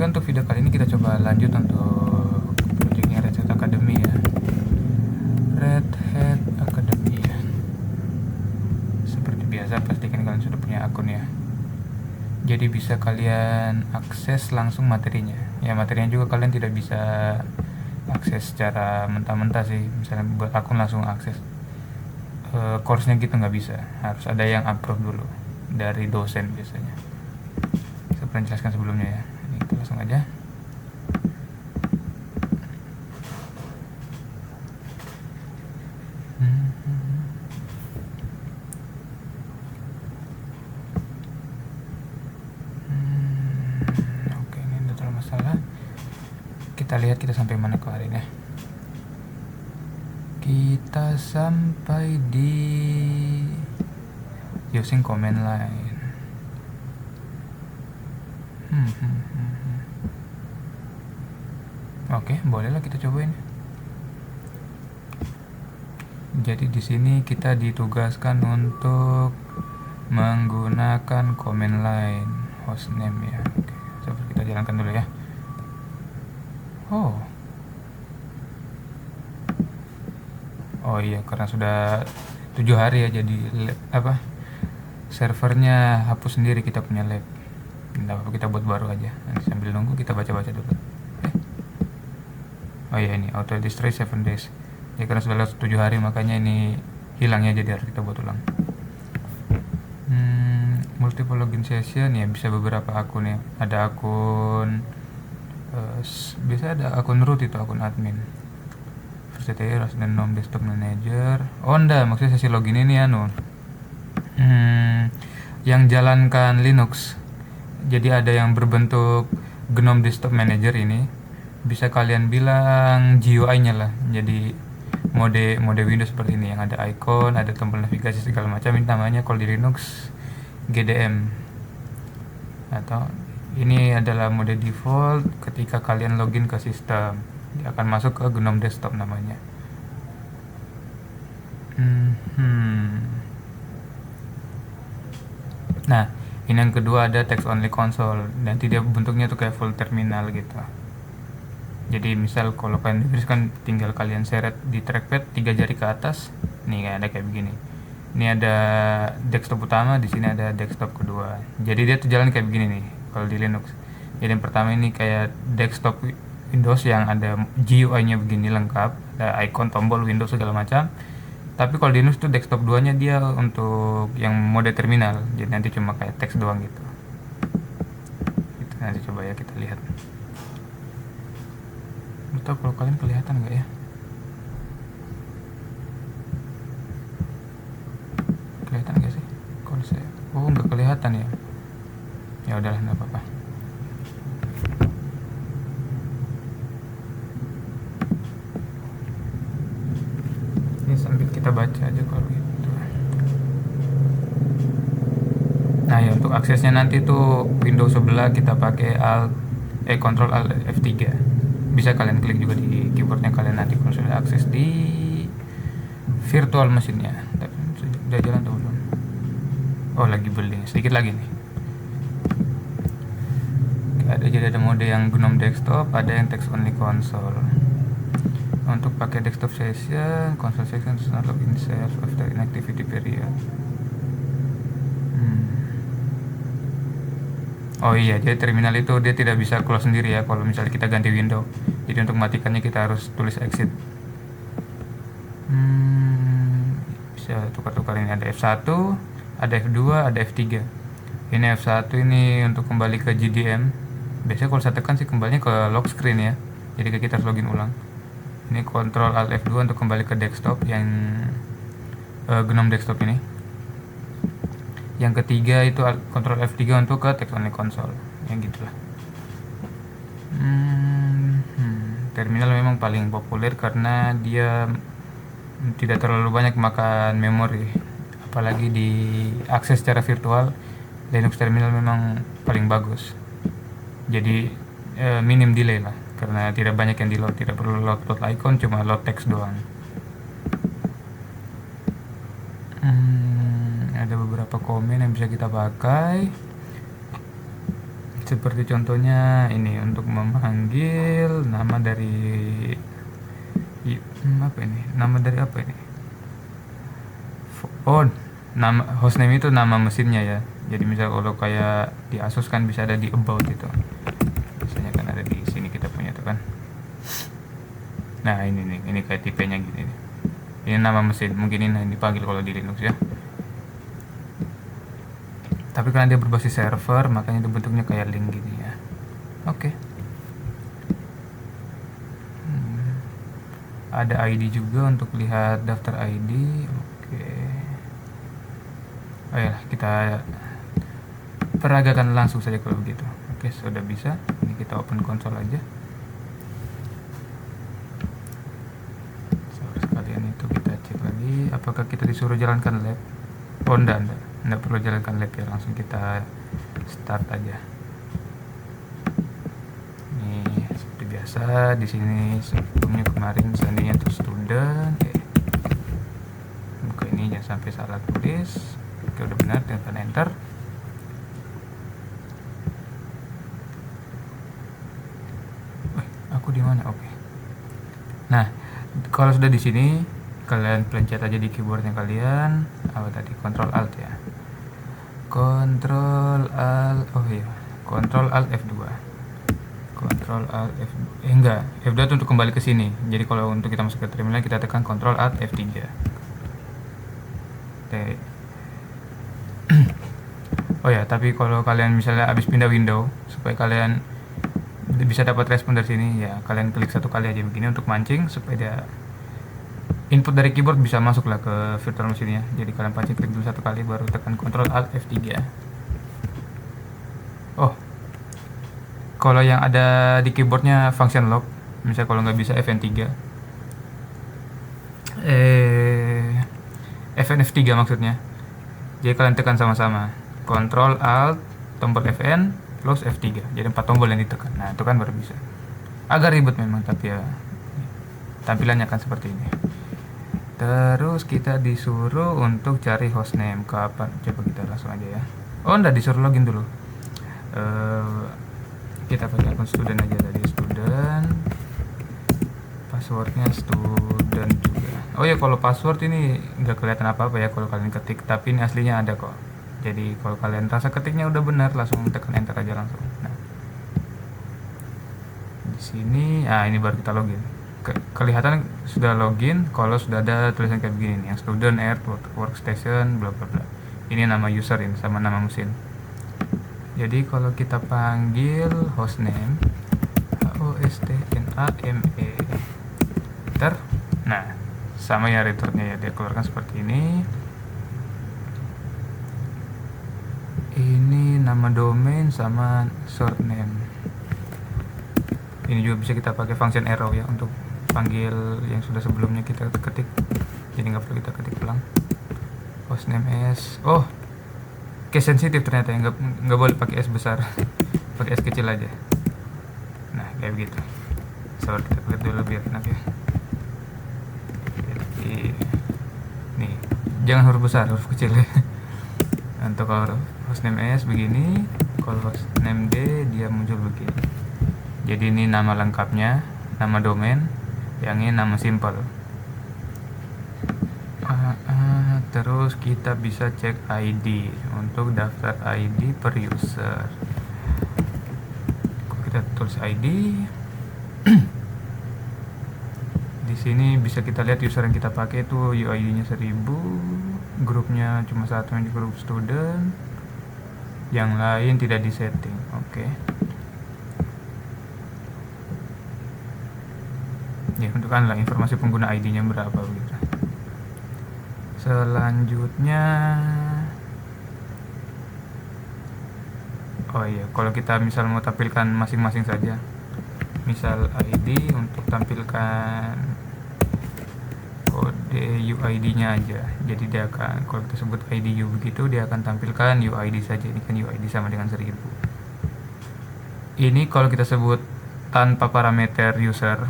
untuk video kali ini kita coba lanjut untuk projectnya Red Hat Academy ya. Red Hat Academy ya. Seperti biasa pastikan kalian sudah punya akun ya. Jadi bisa kalian akses langsung materinya. Ya, materinya juga kalian tidak bisa akses secara mentah-mentah sih. Misalnya buat akun langsung akses course-nya gitu nggak bisa. Harus ada yang approve dulu dari dosen biasanya. Saya pernah jelaskan sebelumnya ya. Ini kita langsung aja. Oke, ini tidak terlalu masalah. Kita lihat kita sampai mana kemarin ya. Kita sampai di using command line. Oke, bolehlah kita cobain. Jadi di sini kita ditugaskan untuk menggunakan command line hostname ya. Oke, coba kita jalankan dulu ya. Oh iya, karena sudah 7 hari ya, jadi servernya hapus sendiri kita punya lab. Tidak apa-apa, kita buat baru aja. Nanti sambil nunggu kita baca-baca dulu. Oh iya, ini auto destroy 7 days. Ya karena sudah lewat 7 hari makanya ini hilangnya, jadi harus kita buat ulang. Multiple login session ya, bisa beberapa akun ya. Ada akun biasa ada akun root, itu akun admin. First dan nom desktop manager. Oh enggak, maksudnya sesi login ini yang jalankan Linux. Jadi ada yang berbentuk GNOME desktop manager ini. Bisa kalian bilang GUI-nya lah. Jadi mode Windows seperti ini yang ada icon, ada tombol navigasi segala macam. Ini namanya kalau di Linux GDM. Atau ini adalah mode default ketika kalian login ke sistem. Dia akan masuk ke GNOME desktop namanya. Nah, ini yang kedua ada text only console. Nanti dia bentuknya tuh kayak full terminal gitu. Jadi misal kalau kalian kan tinggal kalian seret di trackpad 3 jari ke atas. Nih ada kayak begini. Ini ada desktop utama, di sini ada desktop kedua. Jadi dia tuh jalan kayak begini nih kalau di Linux. Jadi yang pertama ini kayak desktop Windows yang ada GUI-nya begini lengkap, ada icon, tombol, Windows segala macam. Tapi kalau di Linux tuh desktop 2-nya dia untuk yang mode terminal. Jadi nanti cuma kayak teks doang gitu. Itu nanti coba ya kita lihat. Betul, kalau kalian kelihatan nggak ya? Kelihatan nggak sih? Kalau saya, nggak kelihatan ya. Ya udahlah, nggak apa-apa. Ini sambil kita baca aja kalau gitu. Nah ya, untuk aksesnya nanti tuh Windows sebelah kita pakai Ctrl Alt F3. Bisa kalian klik juga di keyboardnya kalian nanti kalau sudah akses di virtual mesinnya. Tapi sudah jalan atau belum? Oh, lagi building, sedikit lagi nih. Jadi ada mode yang GNOME desktop, ada yang text only console. Untuk pakai desktop session, console session does not login self after inactivity period. Oh iya, jadi terminal itu dia tidak bisa close sendiri ya kalau misalnya kita ganti window. Jadi untuk matikannya kita harus tulis exit. Bisa tukar-tukar, ini ada F1, ada F2, ada F3. Ini F1 ini untuk kembali ke GDM. Biasanya kalau saya tekan sih kembalinya ke lock screen ya. Jadi kita harus login ulang. Ini Ctrl Alt F2 untuk kembali ke desktop yang GNOME desktop ini. Yang ketiga itu Ctrl F3 untuk ke text only console. Yang gitulah. Terminal memang paling populer karena dia tidak terlalu banyak makan memori. Apalagi di akses secara virtual, Linux terminal memang paling bagus. Jadi minim delay lah, karena tidak banyak yang di load, tidak perlu load icon, cuma load text doang. Ada beberapa komen yang bisa kita pakai. seperti contohnya ini untuk memanggil nama dari apa ini? Nama dari apa ini? Oh, nama hostname itu nama mesinnya ya. Jadi misal kalau kayak di Asus kan bisa ada di about itu. Biasanya kan ada di sini kita punya tuh kan. Nah, ini nih, ini kayak tipenya gini nih. Ini nama mesin, mungkin ini yang dipanggil kalau di Linux ya. Tapi karena dia berbasis server, makanya itu bentuknya kayak link gini ya. Oke. Ada ID juga untuk lihat daftar ID. Oke. Ayolah, kita peragakan langsung saja kalau begitu. Oke, sudah bisa. Ini kita open konsol aja. Sekalian itu kita cek lagi apakah kita disuruh jalankan lab. Oh, enggak perlu jalankan lab ya, langsung kita start aja. Ini seperti biasa di sini sebelumnya kemarin seandainya itu student. Buka ini jangan sampai salah tulis. Oke, udah benar, tekan enter. Aku di mana? Oke. Nah, kalau sudah di sini, kalian pencet aja di keyboardnya kalian. Apa tadi? Ctrl Alt ya. Ctrl Alt. Oh iya. Ctrl Alt F2. Ctrl Alt F2. Enggak. F2 itu untuk kembali ke sini. Jadi kalau untuk kita masuk ke terminal kita tekan Ctrl Alt F3. Oke. Oh ya, tapi kalau kalian misalnya habis pindah window supaya kalian bisa dapat respon dari sini ya, kalian klik satu kali aja begini untuk mancing supaya dia input dari keyboard bisa masuk lah ke virtual machine-nya. Jadi kalian pancing, klik dulu satu kali baru tekan Ctrl Alt F3. Oh, kalau yang ada di keyboardnya function lock, misalnya kalau nggak bisa Fn3 Fn F3 maksudnya. Jadi kalian tekan sama-sama Ctrl Alt tombol Fn plus F3, jadi 4 tombol yang ditekan. Nah, itu kan baru bisa. Agak ribet memang, tapi ya tampilannya akan seperti ini. Terus kita disuruh untuk cari hostname kapan. Coba kita langsung aja ya. Oh, enggak, disuruh login dulu. Kita pakai akun student aja tadi, student. Passwordnya student juga. Oh ya, kalau password ini nggak kelihatan apa-apa ya kalau kalian ketik, tapi ini aslinya ada kok. Jadi kalau kalian rasa ketiknya udah benar, langsung tekan enter aja langsung. Nah, di sini, ini baru kita login. Kelihatan sudah login kalau sudah ada tulisan kayak begini nih, yang student air workstation bla bla bla. Ini nama user ini sama nama mesin. Jadi kalau kita panggil hostname hostname enter, nah sama ya returnnya ya, dia keluarkan seperti ini. Ini nama domain sama short name. Ini juga bisa kita pakai function arrow ya untuk panggil yang sudah sebelumnya kita ketik. Jadi nggak perlu kita ketik ulang. Hostname S. Oh, case sensitif ternyata, nggak boleh pakai S besar. Pakai S kecil aja. Nah, kayak begitu. Sabar, kita klik dulu biar enak ya. Jadi, nih, jangan huruf besar, huruf kecil ya. Untuk kalau hostname S begini, kalau hostname D dia muncul begini. Jadi ini nama lengkapnya, nama domain, yang ini nama simple. Terus kita bisa cek ID untuk daftar ID per user. Kita tulis ID. Di sini bisa kita lihat user yang kita pakai itu UID-nya 1000, grupnya cuma satu yang di grup student, yang lain tidak disetting. Oke. Ya, tentukanlah informasi pengguna ID-nya berapa begitu. Selanjutnya, oh iya, kalau kita misal mau tampilkan masing-masing saja, misal ID untuk tampilkan kode UID-nya aja. Jadi dia akan, kalau kita sebut IDU begitu, dia akan tampilkan UID saja. Ini kan UID sama dengan 1000. Ini kalau kita sebut tanpa parameter user,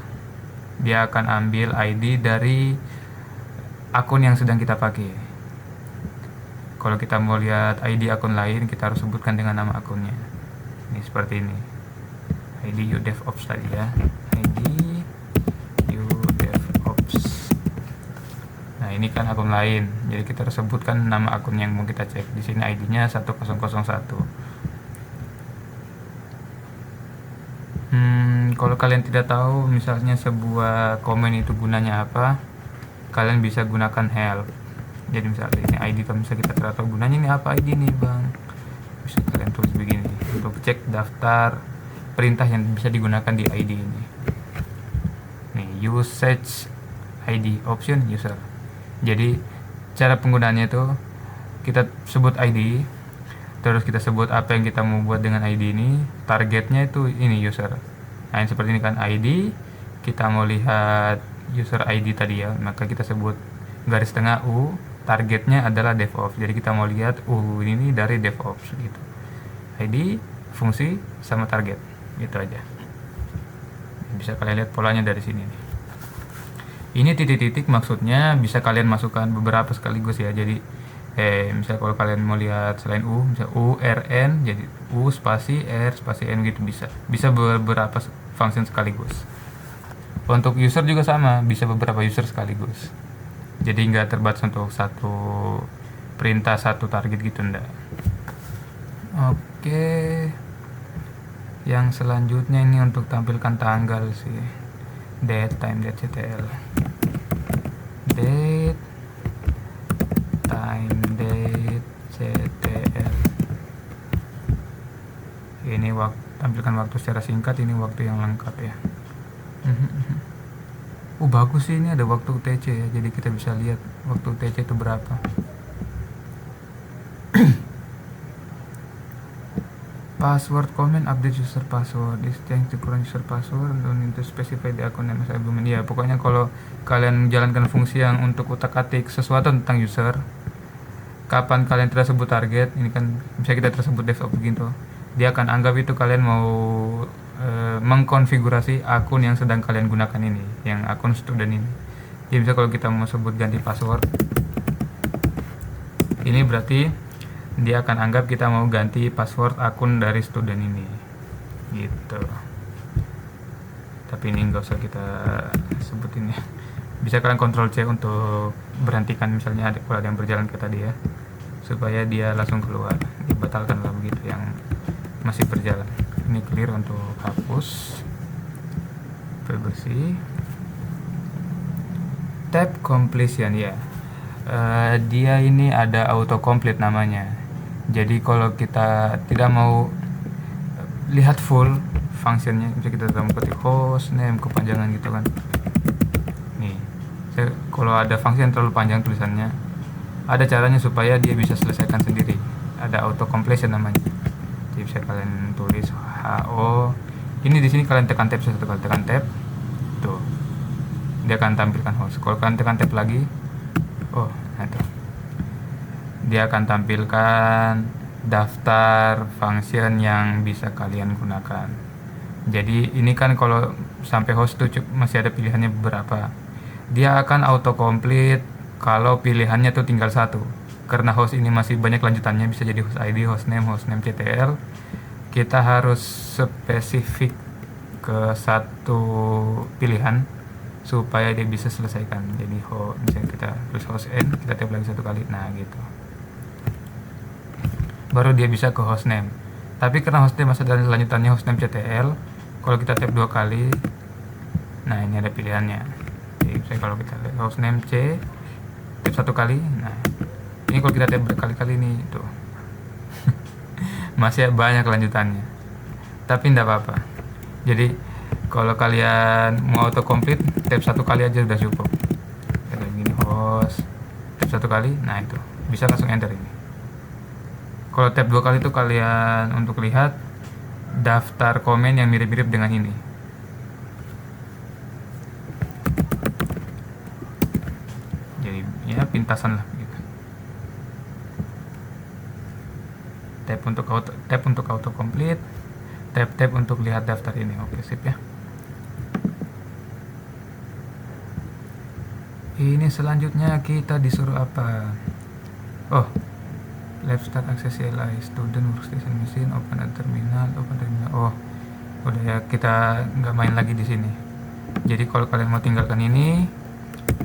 dia akan ambil ID dari akun yang sedang kita pakai. Kalau kita mau lihat ID akun lain, kita harus sebutkan dengan nama akunnya. Ini seperti ini, ID UDevOps tadi ya, ID UDevOps. Nah ini kan akun lain, jadi kita harus sebutkan nama akun yang mau kita cek. Di sini ID-nya 1001. Kalau kalian tidak tahu misalnya sebuah komen itu gunanya apa, kalian bisa gunakan help. Jadi misalnya ini ID, kalau misalnya kita tidak tahu gunanya ini apa ID nih bang, bisa kalian tulis begini untuk cek daftar perintah yang bisa digunakan di ID ini. Nih, usage ID option user. Jadi cara penggunaannya itu kita sebut ID, terus kita sebut apa yang kita mau buat dengan ID ini. Targetnya itu ini user. Nah yang seperti ini kan ID, kita mau lihat user ID tadi ya, maka kita sebut garis tengah U. Targetnya adalah DevOps, jadi kita mau lihat U ini dari DevOps gitu. ID, fungsi, sama target, gitu aja. Bisa kalian lihat polanya dari sini nih. Ini titik-titik maksudnya bisa kalian masukkan beberapa sekaligus ya. Jadi misal kalau kalian mau lihat selain U, misal U, R, N, jadi U spasi R spasi N gitu bisa beberapa function sekaligus. Untuk user juga sama, bisa beberapa user sekaligus. Jadi nggak terbatas untuk satu perintah satu target gitu, enggak. Oke, yang selanjutnya ini untuk tampilkan tanggal sih, date time date.ctl, date time date.ctl. Ini tampilkan waktu secara singkat, ini waktu yang lengkap ya. Bagus sih, ini ada waktu UTC ya, jadi kita bisa lihat waktu UTC itu berapa. Password comment update user password is change to current user password don't need to specify the account name as argument. Ya pokoknya kalau kalian menjalankan fungsi yang untuk utak-atik sesuatu tentang user, kapan kalian tidak sebut target, ini kan bisa kita tersebut DevOps gitu, dia akan anggap itu kalian mau mengkonfigurasi akun yang sedang kalian gunakan ini, yang akun student ini. Jadi bisa kalau kita mau sebut ganti password, ini berarti dia akan anggap kita mau ganti password akun dari student ini gitu. Tapi ini nggak usah kita sebutin ya. Bisa kalian Ctrl C untuk berhentikan misalnya kalau ada yang berjalan ke tadi ya, supaya dia langsung keluar, dibatalkan lah begitu yang masih berjalan. Ini clear untuk hapus, bersih. Tab completion ya, dia ini ada auto complete namanya. Jadi kalau kita tidak mau lihat full functionnya, bisa kita mau ketik host name kepanjangan gitu kan. Nih, kalau ada function yang terlalu panjang tulisannya, ada caranya supaya dia bisa selesaikan sendiri. Ada auto completion namanya. Jadi bisa kalian tulis HO. Ini di sini kalian tekan tab satu kali, tekan tab, tuh dia akan tampilkan host. Kalau kalian tekan tab lagi, nah itu dia akan tampilkan daftar function yang bisa kalian gunakan. Jadi ini kan kalau sampai host tuh masih ada pilihannya beberapa. Dia akan auto complete kalau pilihannya tuh tinggal satu. Karena host ini masih banyak lanjutannya, bisa jadi host ID, host name CTL. Kita harus spesifik ke satu pilihan supaya dia bisa selesaikan. Jadi misalnya kita tulis host N, kita tab lagi satu kali, nah gitu, baru dia bisa ke hostname. Tapi karena hostname masih ada lanjutannya hostname CTL, kalau kita tab dua kali, nah ini ada pilihannya. Jadi misalnya kalau kita lihat hostname C, tab satu kali, nah ini kalau kita tab berkali-kali nih tuh masih banyak lanjutannya, tapi tidak apa-apa. Jadi kalau kalian mau auto complete, tab satu kali aja udah cukup. Kayak gini, host, tab satu kali, nah itu bisa langsung enter ini. Kalau tab dua kali itu kalian untuk lihat daftar komen yang mirip-mirip dengan ini. Jadi ya pintasan lah gitu. Tab untuk auto complete, tab untuk lihat daftar ini. Oke, sip ya. Ini selanjutnya kita disuruh apa? Left start access CLI, student workstation machine, open a terminal. Oh, udah ya, kita nggak main lagi di sini. Jadi kalau kalian mau tinggalkan ini,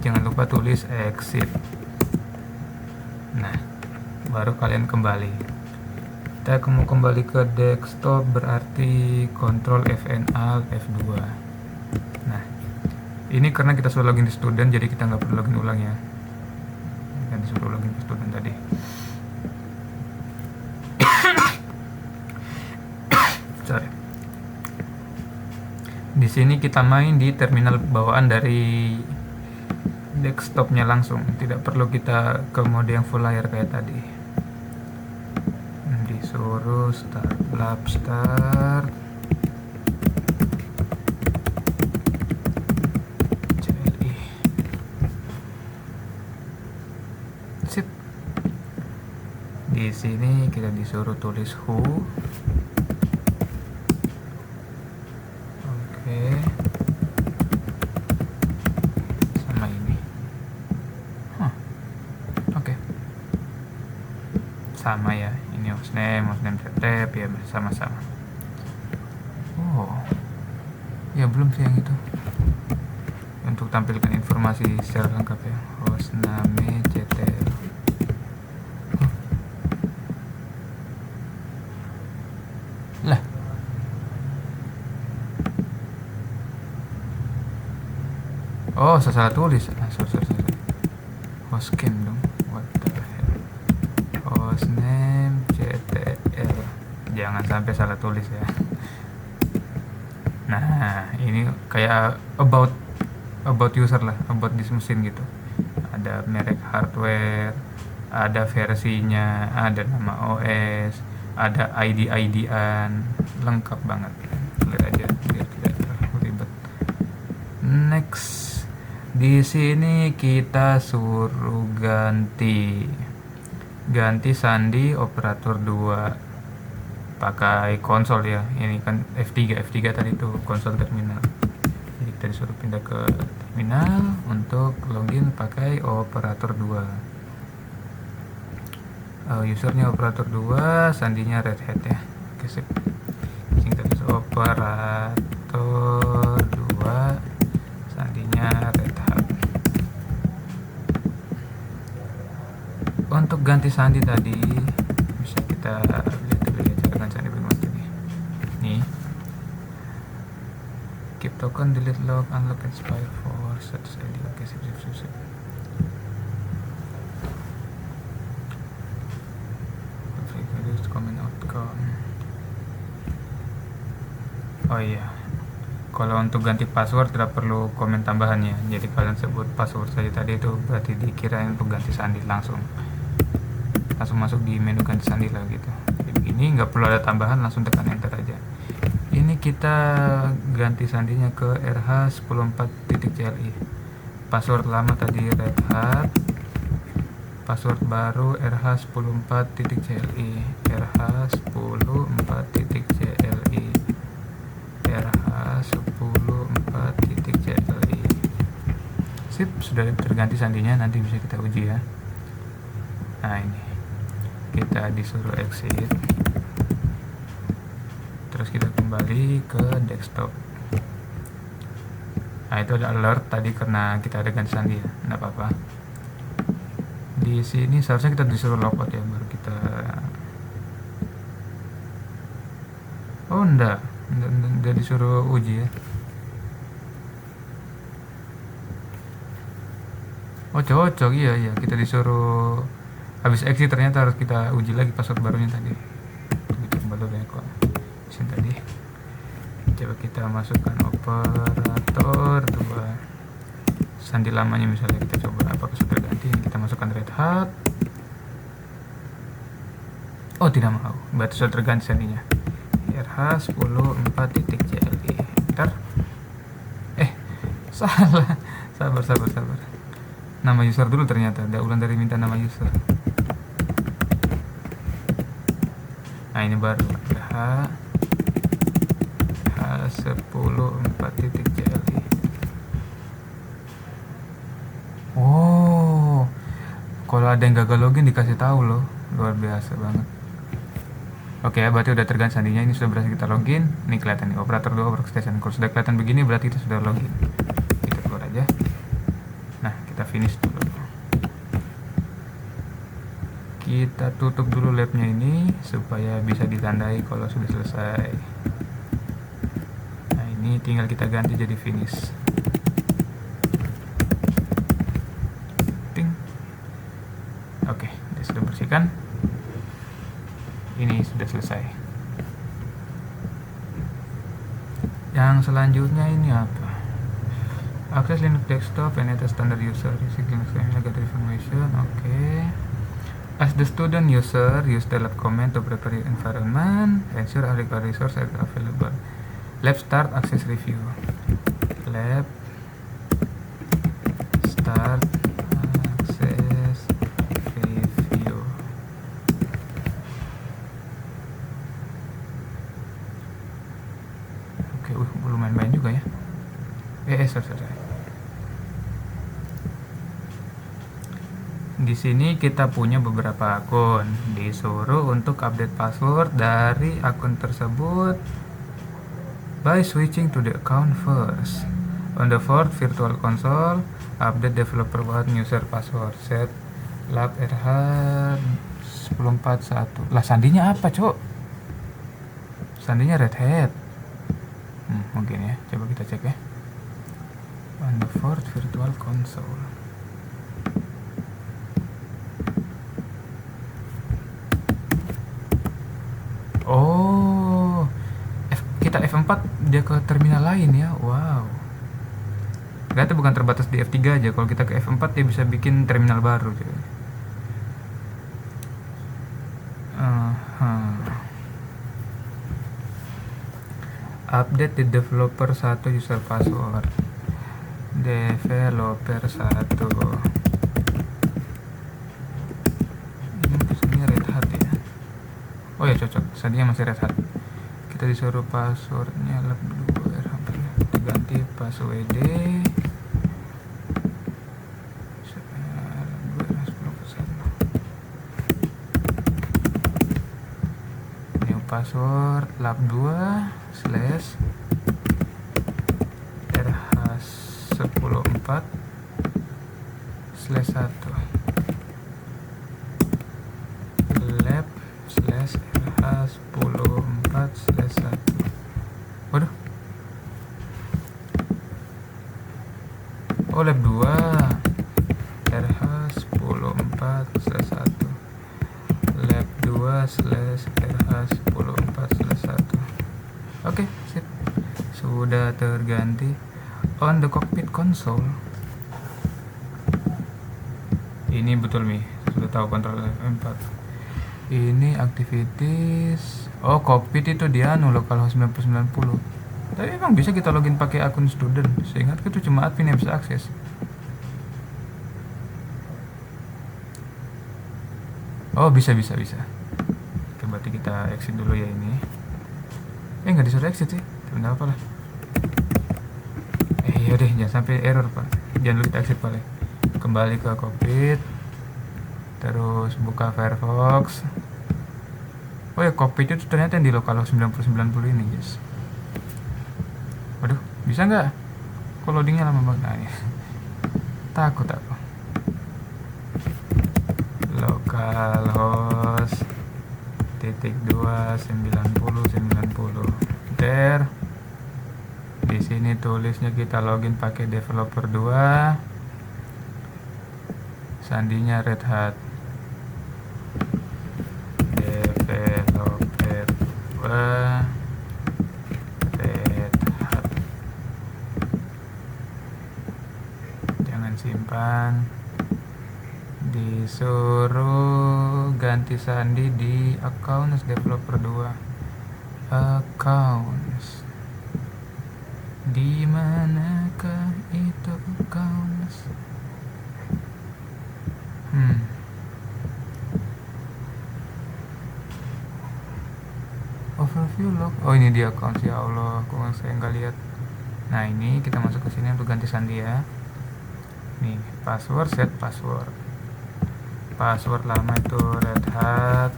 jangan lupa tulis exit. Nah, baru kalian kembali. Kita mau kembali ke desktop, berarti Ctrl Fn Alt F2. Nah, ini karena kita sudah login di student, jadi kita nggak perlu login ulang ya. Kan disuruh login ke student tadi. Sorry. Di sini kita main di terminal bawaan dari desktopnya langsung, tidak perlu kita ke mode yang full layar kayak tadi. Disuruh start lab start CLI. Sip. Di sini kita disuruh tulis who. Sama ya, ini hostname tab ya, sama-sama. Oh ya, belum sih yang itu. Untuk tampilkan informasi secara lengkap ya, hostname ctl. Lah, oh salah tulis. Sorry. Hostcam dong. Hostname ctl, jangan sampai salah tulis ya. Nah, ini kayak about user lah, about this mesin gitu. Ada merek hardware, ada versinya, ada nama OS, ada ID-an, lengkap banget. Lihat aja biar tidak ribet. Next, di sini kita suruh ganti sandi operator 2 pakai konsol ya. Ini kan F3 tadi tuh konsol terminal. Jadi kita disuruh pindah ke terminal untuk login pakai operator 2. Usernya operator 2, sandinya Red Hat ya. Oke, sip. Kita disuruh operator 2, sandinya Red Hat. Untuk ganti sandi tadi bisa kita lihat dulu ya cara ganti sandi bagaimana tadi. Nih, keep token, delete log, unlock expire for status ID. Oke, sip. Comment outcome. Oh iya, kalau untuk ganti password tidak perlu komen tambahannya. Jadi kalian sebut password saja tadi, itu berarti dikirain untuk ganti sandi langsung masuk di menu ganti sandi lah gitu. Jadi begini, nggak perlu ada tambahan, langsung tekan enter aja. Ini kita ganti sandinya ke rh14.cli. Password lama tadi Red Hat, password baru rh14.cli, rh14.cli, rh14.cli. Sip, sudah terganti sandinya, nanti bisa kita uji ya. Nah, ini kita disuruh exit, terus kita kembali ke desktop. Nah, itu ada alert tadi karena kita ada ganti sandi ya, nggak apa-apa. Di sini seharusnya kita disuruh logout ya, baru kita. Oh enggak disuruh uji ya. Oh cocok, iya kita disuruh habis exit, ternyata harus kita uji lagi password barunya tadi. Kita kembali ya kok sini tadi. Coba kita masukkan operator 2, sandi lamanya misalnya kita coba apakah sudah ganti. Kita masukkan Red Hat. Oh tidak mau, berarti sudah terganti sandinya, rh14.cli. Enter. Salah. Sabar. Nama user dulu, ternyata ada ulang dari minta nama user. Nah, ini baru rh14.cli. Oh, kalau Kalau ada yang gagal login dikasih tahu loh, luar biasa banget. Oke ya, berarti udah terganti sandinya. Ini sudah berhasil kita login. Ini kelihatan nih, operator 2 workstation. Kalau sudah kelihatan begini berarti kita sudah login. Kita keluar aja. Nah, kita finish dulu. Kita tutup dulu labnya ini supaya bisa ditandai kalau sudah selesai. Nah, ini tinggal kita ganti jadi finish. Ting. Oke, kita sudah bersihkan. Ini sudah selesai. Yang selanjutnya ini apa? Access Linux desktop and enter standard user using Linux negative information. Oke. As the student user, use the lab command to prepare your environment. Ensure all required resources are available. Lab start access review. Lab start access review. Oke, belum main-main juga ya. Sorry. Di sini kita punya beberapa akun. Disuruh untuk update password dari akun tersebut by switching to the account first. On the fourth virtual console, update developer one user password set lab RH 1041. Lah sandinya apa, Cok? Sandinya Red Hat. Mungkin ya. Coba kita cek ya. On the fourth virtual console. Oh, kita F4 dia ke terminal lain ya. Wow. Ternyata bukan terbatas di F3 aja. Kalau kita ke F4 dia bisa bikin terminal baru. Update di developer 1 user password. Developer 1. Ini Red Hat ya. Oh ya, cocok. Sandinya masih Red Hat. Kita disuruh passwordnya lab 2 diganti password new password lab 2 slash RH104 slash 1 lab slash RH104 slash 1. Waduh. Oh, lab 2 RH104 slash 1 lab 2 slash RH104 slash 1. Oke, sip. Sudah terganti. On the cockpit console. Ini betul nih, sudah tahu kontrol F4. Ini activities. Oh, cockpit itu dia localhost 9090. Tapi emang bisa kita login pakai akun student. Seingatku itu cuma admin yang bisa akses. Oh, bisa. Oke, berarti kita exit dulu ya ini. Nggak disuruh exit sih. Tidak apa lah. Yaudah, jangan sampai error Pak. Jangan dulu kita exit paling. Kembali ke cockpit. Terus buka Firefox. Oh ya, cockpit itu ternyata yang di localhost 9090 ini, guys. Waduh, bisa nggak? Kok loadingnya lama banget? Nah, ya. Takut aku. Localhost /2 9090. Enter. Di sini tulisnya kita login pakai developer 2. Sandinya Red Hat. Developer 2 Red Hat. Jangan simpan. Disuruh ganti sandi di accounts developer 2. Accounts. Di manakah itu accounts? Overview log. Oh, ini dia accounts, ya Allah, kok saya nggak lihat. Nah, ini kita masuk ke sini untuk ganti sandi ya. Nih, password, set password. password lama itu Red Hat,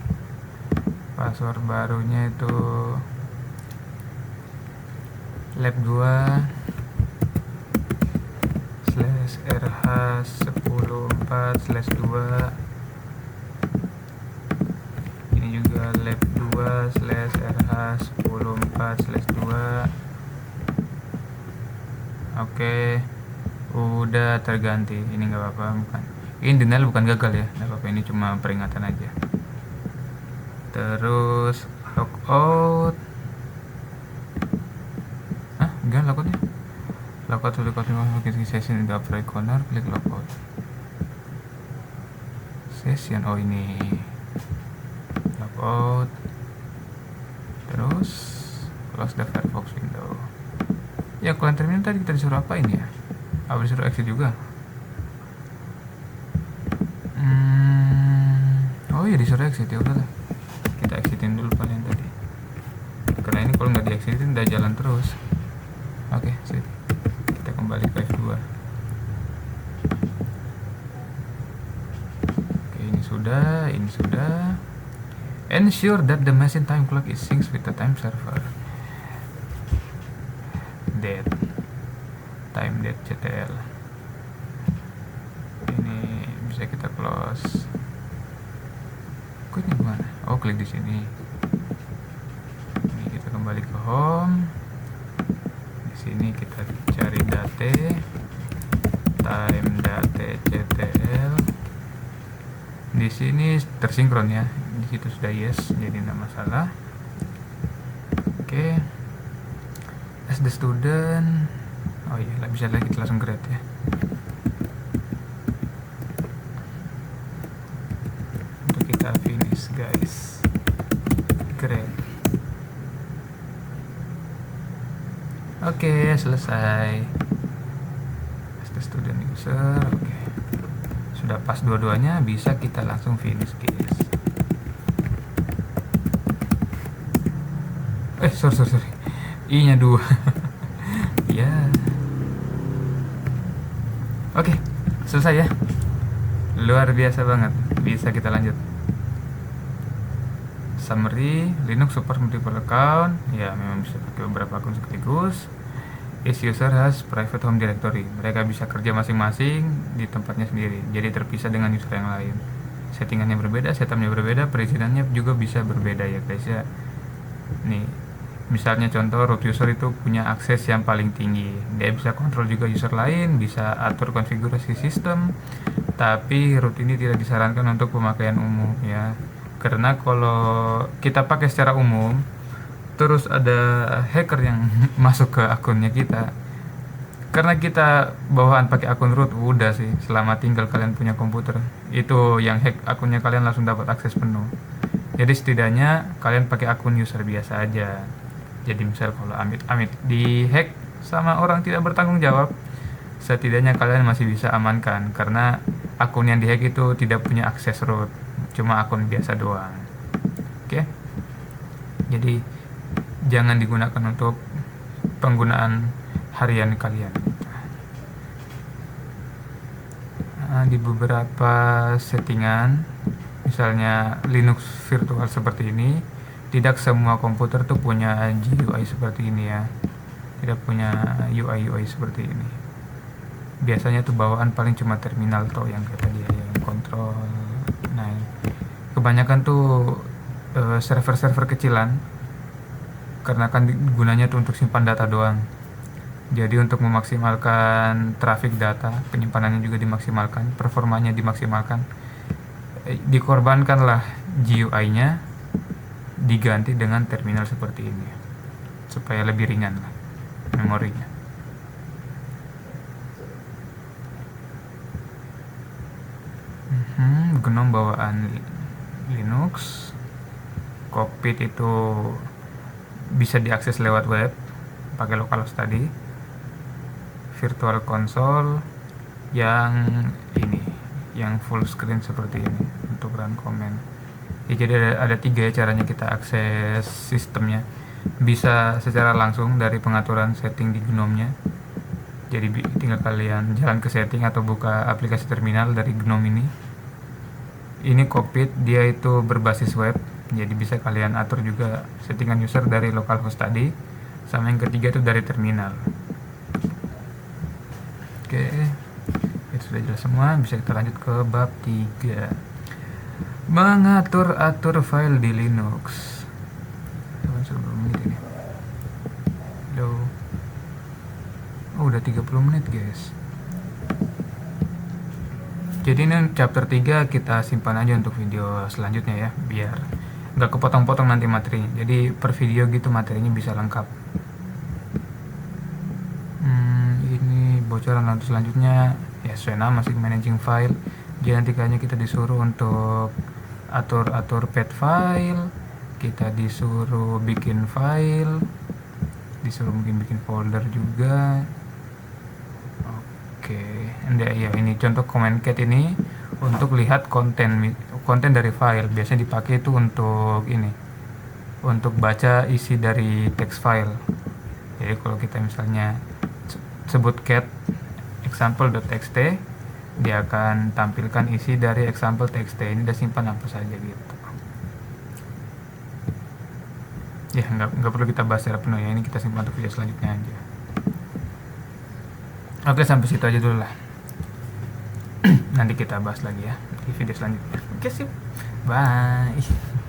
password barunya itu lab 2 /rh104/2. Ini juga lab 2 /rh104/2. Oke, udah terganti. Ini nggak apa-apa, bukan ini denial, bukan gagal ya, nggak apa-apa, ini cuma peringatan aja. Terus logout, enggak logoutnya, logout to login session in the upper right corner, klik logout session. Oh ini logout, terus close the Firefox window. Ya kalau terminal tadi kita disuruh apa ini ya? Apa disuruh exit juga? Oh iya disuruh exit, ya udah kita exitin dulu paling tadi, karena ini kalau nggak di exitin udah jalan terus. Oke, sip. Kita kembali ke F2. Oke, ini sudah. Ensure that the machine time clock is synced with the time server. Time.ctl. Ini bisa kita close. Kok ini gimana? Oh, klik di sini. Ini kita kembali ke home. Di sini kita cari time.ctl. Di sini tersinkron ya. Di situ sudah yes, jadi tidak masalah. Oke. As the student. Oh iya, bisa lagi kita langsung grade ya. Untuk kita finish guys. Grade. Oke, selesai. As the student user. Oke. Sudah pas dua-duanya, bisa kita langsung finish guys. Sorry. I-nya 2. Ya. Oke, selesai ya. Luar biasa banget. Bisa kita lanjut. Summary, Linux support multiple account. Ya, memang bisa pakai beberapa akun sekaligus. Each user has private home directory. Mereka bisa kerja masing-masing di tempatnya sendiri, jadi terpisah dengan user yang lain. Settingannya berbeda, setupnya berbeda, perizinannya juga bisa berbeda ya guys ya. Nih, misalnya contoh root user itu punya akses yang paling tinggi, dia bisa kontrol juga user lain, bisa atur konfigurasi sistem, tapi root ini tidak disarankan untuk pemakaian umum ya, karena kalau kita pakai secara umum terus ada hacker yang masuk ke akunnya kita, karena kita bawaan pakai akun root, udah sih, selama tinggal kalian punya komputer itu yang hack akunnya kalian langsung dapat akses penuh. Jadi setidaknya kalian pakai akun user biasa aja. Jadi misal kalau amit-amit di hack sama orang tidak bertanggung jawab, setidaknya kalian masih bisa amankan, karena akun yang dihack itu tidak punya akses root, cuma akun biasa doang. Oke. Jadi jangan digunakan untuk penggunaan harian kalian. Di beberapa settingan, misalnya Linux virtual seperti ini, tidak semua komputer tuh punya GUI seperti ini ya, tidak punya UI seperti ini. Biasanya tuh bawaan paling cuma terminal toh yang kayak tadi ya, yang kontrol. Nah, kebanyakan tuh server-server kecilan, karena kan gunanya tuh untuk simpan data doang. Jadi untuk memaksimalkan traffic data, penyimpanannya juga dimaksimalkan, performanya dimaksimalkan, dikorbankanlah GUI-nya, diganti dengan terminal seperti ini supaya lebih ringan lah memorinya. GNOME bawaan Linux. Cockpit itu bisa diakses lewat web pakai localhost tadi. Virtual console yang ini, yang full screen seperti ini untuk run command. Ya, jadi ada 3 ya caranya kita akses sistemnya. Bisa secara langsung dari pengaturan setting di GNOME-nya. Jadi tinggal kalian jalan ke setting atau buka aplikasi terminal dari GNOME ini. Ini cockpit, dia itu berbasis web, jadi bisa kalian atur juga settingan user dari localhost tadi. Sama yang ketiga itu dari terminal. Oke, itu sudah jelas semua. Bisa kita lanjut ke bab 3, mengatur-atur file di Linux. Sudah menit ini. Halo. Oh, udah 30 menit guys. Jadi ini chapter 3 kita simpan aja untuk video selanjutnya ya, biar nggak kepotong-potong nanti materinya. Jadi per video gitu materinya bisa lengkap. Ini bocoran untuk selanjutnya ya, sesuai nama sih, managing file. Jadi nanti kayaknya kita disuruh untuk atur-atur path file, kita disuruh bikin file, disuruh mungkin bikin folder juga. Oke, ya ini contoh command cat ini untuk lihat konten dari file. Biasanya dipakai itu untuk ini, untuk baca isi dari text file. Jadi kalau kita misalnya sebut cat example.txt, dia akan tampilkan isi dari example.txt. Ini udah simpan apa saja gitu. Ya nggak perlu kita bahas secara penuh ya, ini kita simpan untuk video selanjutnya aja. Oke, sampai situ aja dulu lah. Nanti kita bahas lagi ya di video selanjutnya. Oke, sip. Bye.